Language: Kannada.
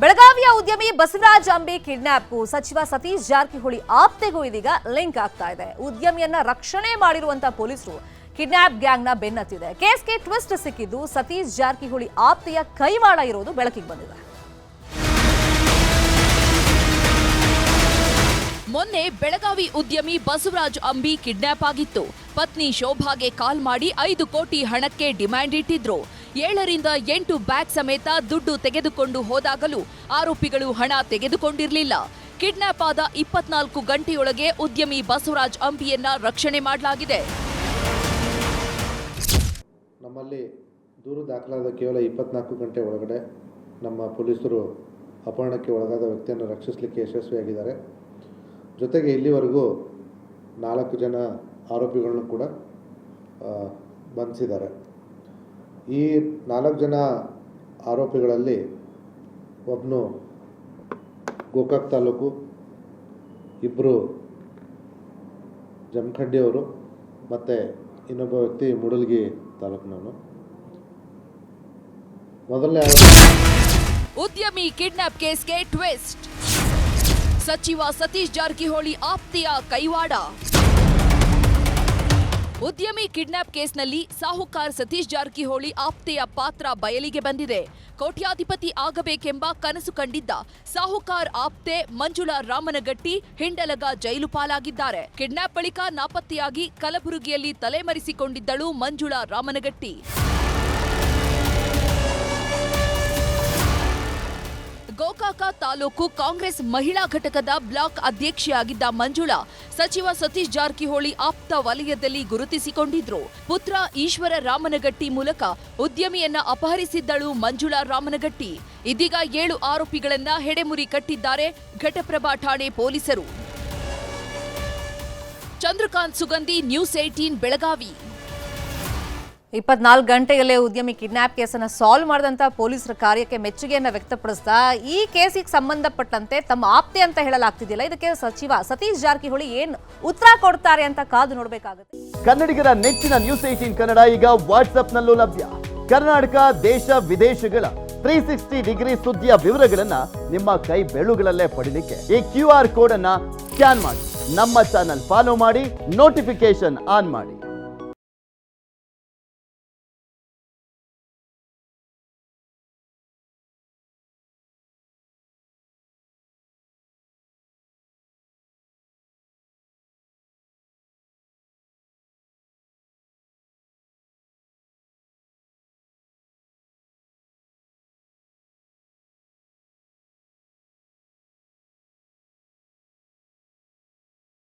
ಬೆಳಗಾವಿಯ ಉದ್ಯಮಿ ಬಸವರಾಜ್ ಅಂಬಿ ಕಿಡ್ನಾಪ್ಗೂ ಸಚಿವ ಸತೀಶ್ ಜಾರಕಿಹೊಳಿ ಆಪ್ತೆಗೂ ಇದೀಗ ಲಿಂಕ್ ಆಗ್ತಾ ಇದೆ. ಉದ್ಯಮಿಯನ್ನ ರಕ್ಷಣೆ ಮಾಡಿರುವಂತಹ ಪೊಲೀಸರು ಕಿಡ್ನಾಪ್ ಗ್ಯಾಂಗ್ನ ಬೆನ್ನತ್ತಿದೆ. ಕೇಸ್ಗೆ ಟ್ವಿಸ್ಟ್ ಸಿಕ್ಕಿದ್ದು ಸತೀಶ್ ಜಾರಕಿಹೊಳಿ ಆಪ್ತೆಯ ಕೈವಾಡ ಇರೋದು ಬೆಳಕಿಗೆ ಬಂದಿದೆ. ಮೊನ್ನೆ ಬೆಳಗಾವಿ ಉದ್ಯಮಿ ಬಸವರಾಜ್ ಅಂಬಿ ಕಿಡ್ನಾಪ್ ಆಗಿತ್ತು. ಪತ್ನಿ ಶೋಭಾಗೆ ಕಾಲ್ ಮಾಡಿ 5 ಕೋಟಿ ಹಣಕ್ಕೆ ಡಿಮ್ಯಾಂಡ್ ಇಟ್ಟಿದ್ರು. 7 ರಿಂದ 8 ಬ್ಯಾಗ್ ಸಮೇತ ದುಡ್ಡು ತೆಗೆದುಕೊಂಡು ಹೋದಾಗಲೂ ಆರೋಪಿಗಳು ಹಣ ತೆಗೆದುಕೊಂಡಿರಲಿಲ್ಲ. ಕಿಡ್ನಾಪ್ ಆದ 24 ಗಂಟೆಯೊಳಗೆ ಉದ್ಯಮಿ ಬಸವರಾಜ್ ಅಂಬಿಯನ್ನ ರಕ್ಷಣೆ ಮಾಡಲಾಗಿದೆ. ನಮ್ಮಲ್ಲಿ ದೂರು ದಾಖಲಾದ ಕೇವಲ 24 ಗಂಟೆ ಒಳಗಡೆ ನಮ್ಮ ಪೊಲೀಸರು ಅಪಹರಣಕ್ಕೆ ಒಳಗಾದ ವ್ಯಕ್ತಿಯನ್ನು ರಕ್ಷಿಸಲಿಕ್ಕೆ ಯಶಸ್ವಿಯಾಗಿದ್ದಾರೆ. ಜೊತೆಗೆ ಇಲ್ಲಿವರೆಗೂ 4 ಜನ ಆರೋಪಿಗಳನ್ನು ಕೂಡ ಬಂಧಿಸಿದ್ದಾರೆ. ಈ 4 ಜನ ಆರೋಪಿಗಳಲ್ಲಿ ಒಬ್ಬನು ಗೋಕಾಕ್ ತಾಲೂಕು, 2 ಜಮಖಂಡಿಯವರು ಮತ್ತು ಇನ್ನೊಬ್ಬ ವ್ಯಕ್ತಿ ಮೂಡಲಗಿ ತಾಲೂಕಿನವನು. ಮೊದಲನೇ ಉದ್ಯಮಿ ಕಿಡ್ನಾಪ್ ಕೇಸ್ಗೆ ಟ್ವಿಸ್ಟ್. ಸಚಿವ ಸತೀಶ್ ಜಾರಕಿಹೊಳಿ ಆಪ್ತೆಯ ಕೈವಾಡ. ಉದ್ಯಮಿ ಕಿಡ್ನಾಪ್ ಕೇಸ್ನಲ್ಲಿ ಸಾಹುಕಾರ್ ಸತೀಶ್ ಜಾರಕಿಹೊಳಿ ಆಪ್ತೆಯ ಪಾತ್ರ ಬಯಲಿಗೆ ಬಂದಿದೆ. ಕೋಟ್ಯಾಧಿಪತಿ ಆಗಬೇಕೆಂಬ ಕನಸು ಕಂಡಿದ್ದ ಸಾಹುಕಾರ್ ಆಪ್ತೆ ಮಂಜುಳಾ ರಾಮನಗಟ್ಟಿ ಹಿಂಡಲಗ ಜೈಲು ಪಾಲಾಗಿದ್ದಾರೆ. ಕಿಡ್ನಾಪ್ ಬಳಿಕ ನಾಪತ್ತೆಯಾಗಿ ಕಲಬುರಗಿಯಲ್ಲಿ ತಲೆಮರೆಸಿಕೊಂಡಿದ್ದಳು ಮಂಜುಳಾ ರಾಮನಗಟ್ಟಿ. ಗೋಕಾಕ ತಾಲೂಕು ಕಾಂಗ್ರೆಸ್ ಮಹಿಳಾ ಘಟಕದ ಬ್ಲಾಕ್ ಅಧ್ಯಕ್ಷೆಯಾಗಿದ್ದ ಮಂಜುಳಾ ಸಚಿವ ಸತೀಶ್ ಜಾರಕಿಹೊಳಿ ಆಪ್ತ ವಲಯದಲ್ಲಿ ಗುರುತಿಸಿಕೊಂಡಿದ್ರು. ಪುತ್ರ ಈಶ್ವರ ರಾಮನಗಟ್ಟಿ ಮೂಲಕ ಉದ್ಯಮಿಯನ್ನ ಅಪಹರಿಸಿದ್ದಳು ಮಂಜುಳಾ ರಾಮನಗಟ್ಟಿ. ಇದೀಗ 7 ಆರೋಪಿಗಳನ್ನ ಹೆಡೆಮುರಿ ಕಟ್ಟಿದ್ದಾರೆ ಘಟಪ್ರಭಾ ಠಾಣೆ ಪೊಲೀಸರು. ಚಂದ್ರಕಾಂತ್ ಸುಗಂಧಿ, ನ್ಯೂಸ್ 18 ಬೆಳಗಾವಿ. 24 ಗಂಟೆಯಲ್ಲೇ ಉದ್ಯಮಿ ಕಿಡ್ನಾಪ್ ಕೇಸನ್ನು ಸಾಲ್ವ್ ಮಾಡಿದಂತ ಪೊಲೀಸರ ಕಾರ್ಯಕ್ಕೆ ಮೆಚ್ಚುಗೆಯನ್ನ ವ್ಯಕ್ತಪಡಿಸ್ತಾ ಈ ಕೇಸಿಗೆ ಸಂಬಂಧಪಟ್ಟಂತೆ ತಮ್ಮ ಆಪ್ತೆ ಅಂತ ಹೇಳಲಾಗ್ತಿದೆಯಲ್ಲ, ಇದಕ್ಕೆ ಸಚಿವ ಸತೀಶ್ ಜಾರಕಿಹೊಳಿ ಏನ್ ಉತ್ತರ ಕೊಡ್ತಾರೆ ಅಂತ ಕಾದು ನೋಡಬೇಕಾಗುತ್ತೆ. ಕನ್ನಡಿಗರ ನೆಚ್ಚಿನ ನ್ಯೂಸ್ 18 ಕನ್ನಡ ಈಗ ವಾಟ್ಸ್ಆಪ್ನಲ್ಲೂ ಲಭ್ಯ. ಕರ್ನಾಟಕ, ದೇಶ ವಿದೇಶಗಳ 360 ಡಿಗ್ರಿ ಸುದ್ದಿಯ ವಿವರಗಳನ್ನ ನಿಮ್ಮ ಕೈ ಬೆರಳುಗಳಲ್ಲೇ ಪಡಿಲಿಕ್ಕೆ ಈ QR ಕೋಡ್ ಅನ್ನ ಸ್ಕ್ಯಾನ್ ಮಾಡಿ ನಮ್ಮ ಚಾನಲ್ ಫಾಲೋ ಮಾಡಿ, ನೋಟಿಫಿಕೇಶನ್ ಆನ್ ಮಾಡಿ.